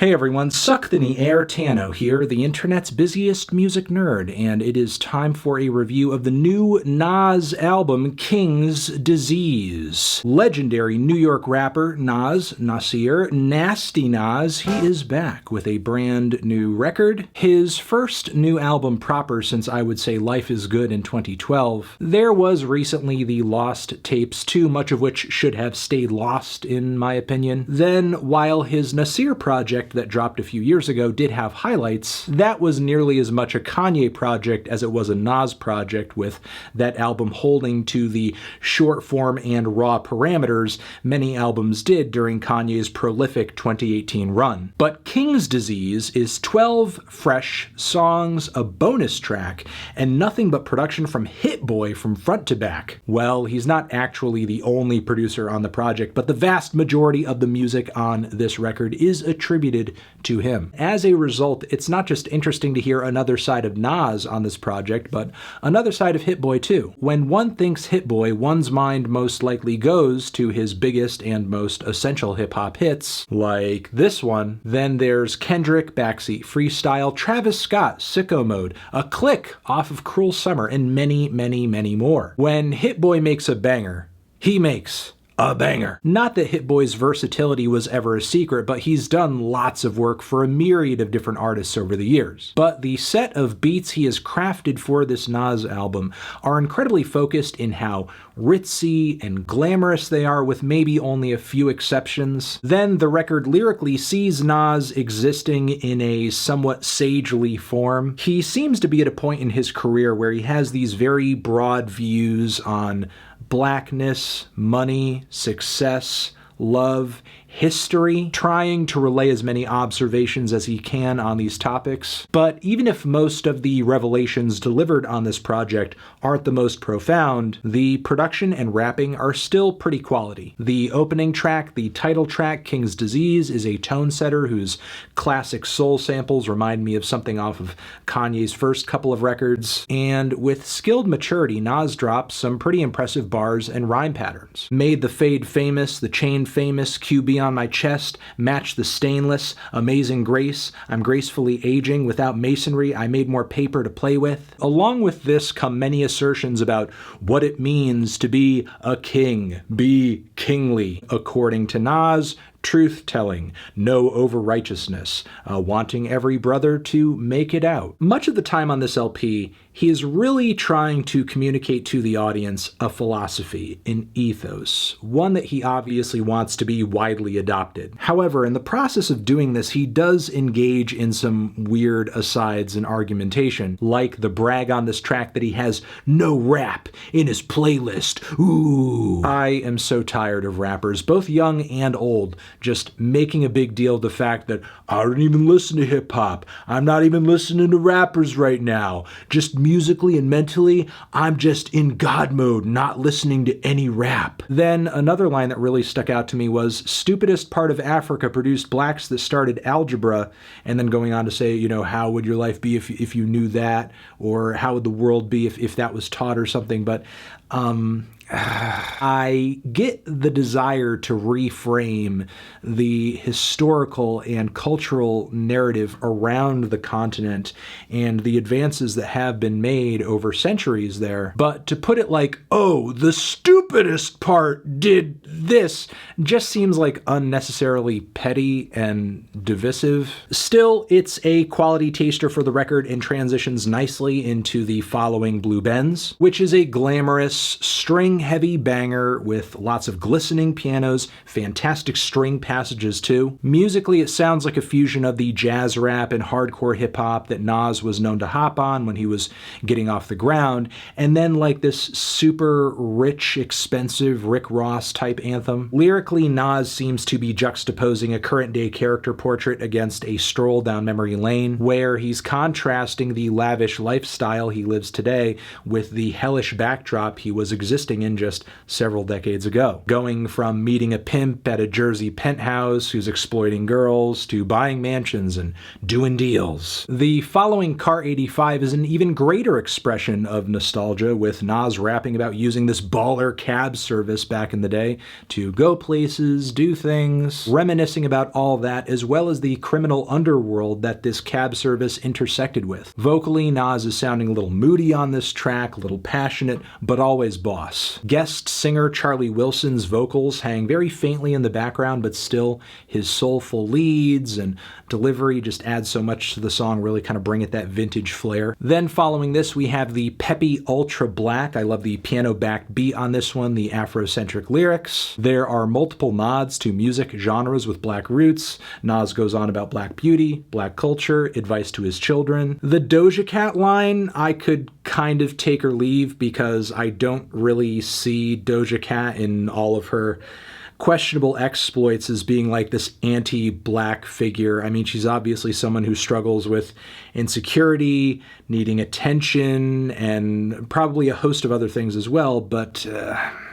Hey everyone, Suck the Knee Air Tano here, the internet's busiest music nerd, and it is time for a review of the new Nas album, King's Disease. Legendary New York rapper Nasir, Nasty Nas, he is back with a brand new record. His first new album proper since I would say Life is Good in 2012. There was recently the Lost Tapes 2, much of which should have stayed lost in my opinion. Then, while his Nasir project that dropped a few years ago did have highlights, that was nearly as much a Kanye project as it was a Nas project, with that album holding to the short form and raw parameters many albums did during Kanye's prolific 2018 run. But King's Disease is 12 fresh songs, a bonus track, and nothing but production from Hit Boy from front to back. Well, he's not actually the only producer on the project, but the vast majority of the music on this record is attributed to him. As a result, it's not just interesting to hear another side of Nas on this project, but another side of Hit Boy too. When one thinks Hit Boy, one's mind most likely goes to his biggest and most essential hip-hop hits, like this one. Then there's Kendrick, Backseat Freestyle, Travis Scott, Sicko Mode, A Click off of Cruel Summer, and many, many, many more. When Hit Boy makes a banger, he makes a banger. Not that Hit Boy's versatility was ever a secret, but he's done lots of work for a myriad of different artists over the years. But the set of beats he has crafted for this Nas album are incredibly focused in how ritzy and glamorous they are, with maybe only a few exceptions. Then the record lyrically sees Nas existing in a somewhat sagely form. He seems to be at a point in his career where he has these very broad views on blackness, money, success, love, history, trying to relay as many observations as he can on these topics. But even if most of the revelations delivered on this project aren't the most profound, the production and rapping are still pretty quality. The opening track, the title track, King's Disease, is a tone setter whose classic soul samples remind me of something off of Kanye's first couple of records. And with skilled maturity, Nas drops some pretty impressive bars and rhyme patterns. Made the fade famous, the chain famous, QB on my chest, match the stainless, amazing grace, I'm gracefully aging, without masonry I made more paper to play with. Along with this come many assertions about what it means to be a king, be kingly, according to Nas, truth-telling, no over-righteousness, wanting every brother to make it out. Much of the time on this LP, he is really trying to communicate to the audience a philosophy, an ethos, one that he obviously wants to be widely adopted. However, in the process of doing this, he does engage in some weird asides and argumentation, like the brag on this track that he has no rap in his playlist. Ooh. I am so tired of rappers, both young and old, just making a big deal of the fact that I don't even listen to hip-hop. I'm not even listening to rappers right now. Just musically and mentally, I'm just in God mode, not listening to any rap. Then another line that really stuck out to me was, stupidest part of Africa produced blacks that started algebra, and then going on to say, you know, how would your life be if you knew that? Or how would the world be if that was taught or something? But I get the desire to reframe the historical and cultural narrative around the continent and the advances that have been made over centuries there, but to put it like, oh, the stupidest part did this, just seems like unnecessarily petty and divisive. Still, it's a quality taster for the record and transitions nicely into the following Blue BENZ, which is a glamorous, string-heavy banger with lots of glistening pianos, fantastic string passages too. Musically, it sounds like a fusion of the jazz rap and hardcore hip-hop that Nas was known to hop on when he was getting off the ground, and then like this super rich, expensive Rick Ross type anthem. Lyrically, Nas seems to be juxtaposing a current-day character portrait against a stroll down memory lane, where he's contrasting the lavish lifestyle he lives today with the hellish backdrop he was existing in just several decades ago. Going from meeting a pimp at a Jersey penthouse who's exploiting girls to buying mansions and doing deals. The following Car 85 is an even greater expression of nostalgia, with Nas rapping about using this baller cab service back in the day to go places, do things, reminiscing about all that, as well as the criminal underworld that this cab service intersected with. Vocally, Nas is sounding a little moody on this track, a little passionate, but always boss. Guest singer Charlie Wilson's vocals hang very faintly in the background, but still his soulful leads and delivery just add so much to the song, really kind of bring it that vintage flair. Then following this, we have the peppy Ultra Black. I love the piano-backed beat on this one, the Afrocentric lyrics. There are multiple nods to music genres with black roots. Nas goes on about black beauty, black culture, advice to his children. The Doja Cat line, I could kind of take or leave because I don't really see Doja Cat in all of her questionable exploits as being like this anti-black figure. I mean, she's obviously someone who struggles with insecurity, needing attention, and probably a host of other things as well, but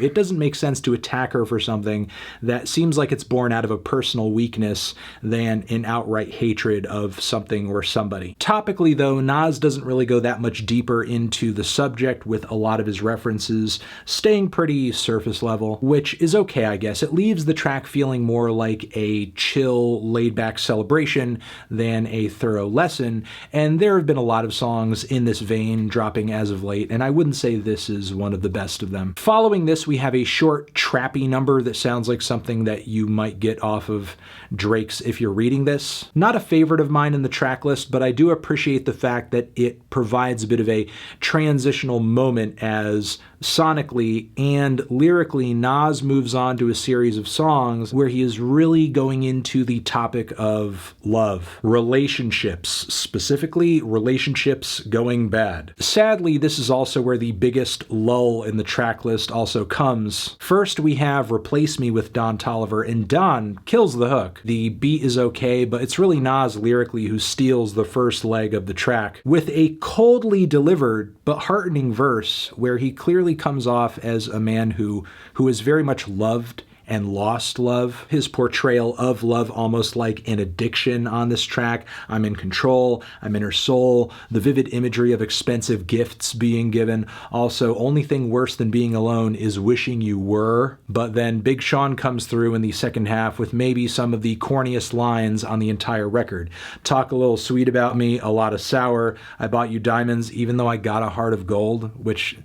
it doesn't make sense to attack her for something that seems like it's born out of a personal weakness than an outright hatred of something or somebody. Topically, though, Nas doesn't really go that much deeper into the subject with a lot of his references, staying pretty surface level, which is okay, I guess. It leaves the track feeling more like a chill, laid-back celebration than a thorough lesson, and there have been a lot of songs in this vein dropping as of late, and I wouldn't say this is one of the best of them. Following this, we have a short, trappy number that sounds like something that you might get off of Drake's If You're Reading This. Not a favorite of mine in the track list, but I do appreciate the fact that it provides a bit of a transitional moment as sonically and lyrically Nas moves on to a series of songs where he is really going into the topic of love, relationships, specifically relationships going bad. Sadly, this is also where the biggest lull in the track list also comes. First, we have Replace Me with Don Toliver, and Don kills the hook. The beat is okay, but it's really Nas lyrically who steals the first leg of the track with a coldly delivered but heartening verse where he clearly comes off as a man who is very much loved and lost love. His portrayal of love almost like an addiction on this track. I'm in control, I'm in her soul, the vivid imagery of expensive gifts being given. Also, only thing worse than being alone is wishing you were. But then Big Sean comes through in the second half with maybe some of the corniest lines on the entire record. Talk a little sweet about me, a lot of sour. I bought you diamonds even though I got a heart of gold, which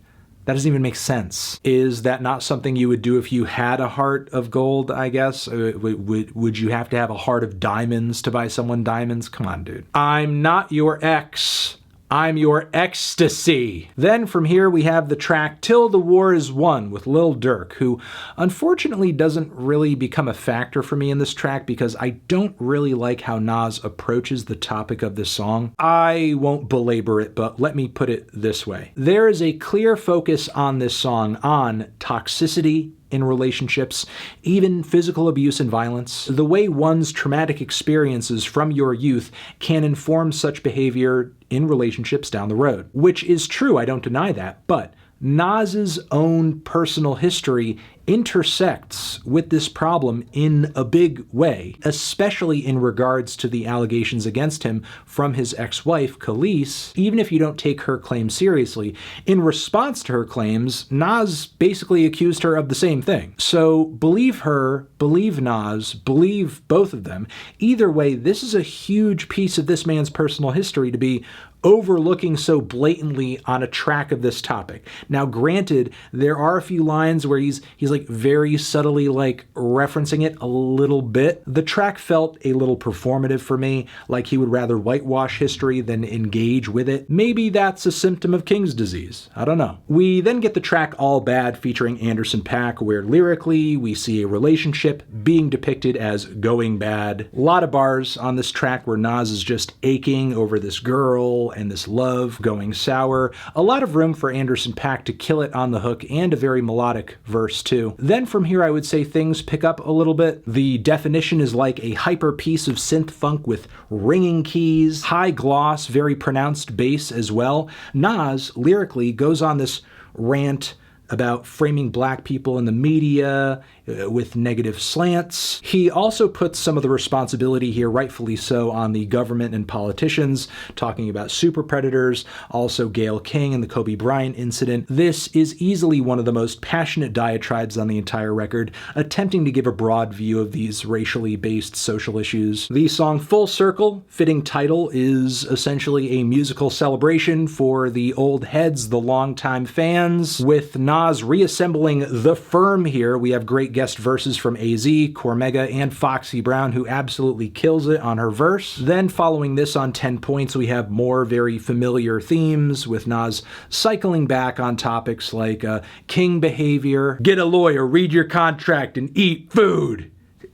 that doesn't even make sense. Is that not something you would do if you had a heart of gold, I guess? Would you have to have a heart of diamonds to buy someone diamonds? Come on, dude. I'm not your ex. I'm your ecstasy. Then from here we have the track Till the War Is Won with Lil Durk, who unfortunately doesn't really become a factor for me in this track because I don't really like how Nas approaches the topic of this song. I won't belabor it, but let me put it this way. There is a clear focus on this song on toxicity in relationships, even physical abuse and violence, the way one's traumatic experiences from your youth can inform such behavior in relationships down the road. Which is true, I don't deny that, but Nas's own personal history intersects with this problem in a big way, especially in regards to the allegations against him from his ex-wife, Khalees. Even if you don't take her claims seriously, in response to her claims, Nas basically accused her of the same thing. So believe her, believe Nas, believe both of them. Either way, this is a huge piece of this man's personal history to be overlooking so blatantly on a track of this topic. Now, granted, there are a few lines where he's like very subtly like referencing it a little bit. The track felt a little performative for me, like he would rather whitewash history than engage with it. Maybe that's a symptom of King's disease. I don't know. We then get the track All Bad featuring Anderson .Paak, where lyrically we see a relationship being depicted as going bad. A lot of bars on this track where Nas is just aching over this girl and this love going sour. A lot of room for Anderson .Paak to kill it on the hook, and a very melodic verse too. Then from here I would say things pick up a little bit. The definition is like a hyper piece of synth funk with ringing keys, high gloss, very pronounced bass as well. Nas lyrically goes on this rant about framing black people in the media with negative slants. He also puts some of the responsibility here, rightfully so, on the government and politicians, talking about super predators, also Gayle King and the Kobe Bryant incident. This is easily one of the most passionate diatribes on the entire record, attempting to give a broad view of these racially based social issues. The song Full Circle, fitting title, is essentially a musical celebration for the old heads, the longtime fans. With Nas reassembling The Firm here, we have great guest verses from AZ, Cormega, and Foxy Brown, who absolutely kills it on her verse. Then following this on 10 points, we have more very familiar themes, with Nas cycling back on topics like king behavior, get a lawyer, read your contract, and eat food.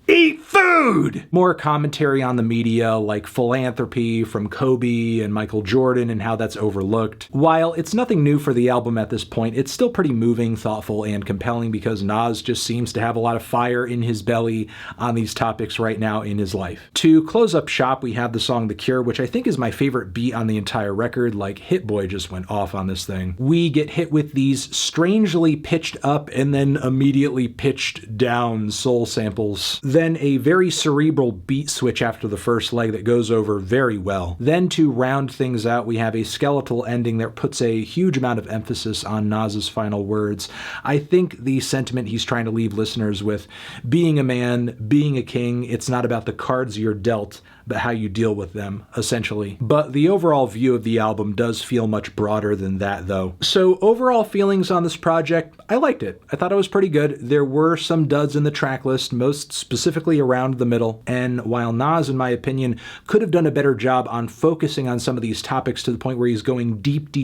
Eat food! More commentary on the media, like philanthropy from Kobe and Michael Jordan and how that's overlooked. While it's nothing new for the album at this point, it's still pretty moving, thoughtful, and compelling because Nas just seems to have a lot of fire in his belly on these topics right now in his life. To close up shop, we have the song The Cure, which I think is my favorite beat on the entire record. Like, Hit Boy just went off on this thing. We get hit with these strangely pitched up and then immediately pitched down soul samples. Then a very cerebral beat switch after the first leg that goes over very well. Then to round things out, we have a skeletal ending that puts a huge amount of emphasis on Nas's final words. I think the sentiment he's trying to leave listeners with, being a man, being a king, it's not about the cards you're dealt, but how you deal with them, essentially. But the overall view of the album does feel much broader than that, though. So overall feelings on this project, I liked it. I thought it was pretty good. There were some duds in the track list, most specifically around the middle, and while Nas, in my opinion, could have done a better job on focusing on some of these topics to the point where he's going deep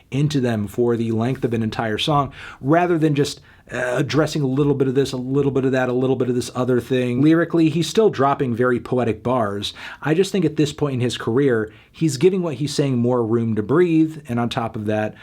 into them for the length of an entire song, rather than just addressing a little bit of this, a little bit of that, a little bit of this other thing. Lyrically, he's still dropping very poetic bars. I just think at this point in his career, he's giving what he's saying more room to breathe, and on top of that,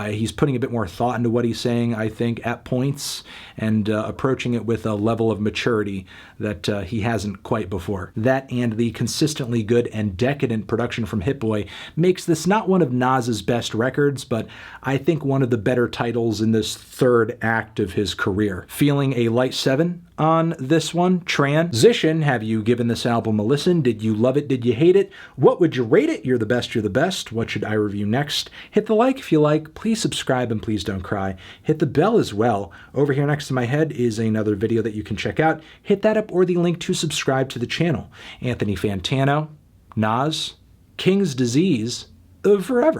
he's putting a bit more thought into what he's saying, I think, at points, and approaching it with a level of maturity that he hasn't quite before. That and the consistently good and decadent production from Hit Boy makes this not one of Nas's best records, but I think one of the better titles in this third act of his career. Feeling a light 7 on this one. Transition, have you given this album a listen? Did you love it? Did you hate it? What would you rate it? You're the best, you're the best. What should I review next? Hit the like if you like. Please subscribe and please don't cry. Hit the bell as well. Over here next to my head is another video that you can check out. Hit that up or the link to subscribe to the channel. Anthony Fantano, Nas, King's Disease, forever.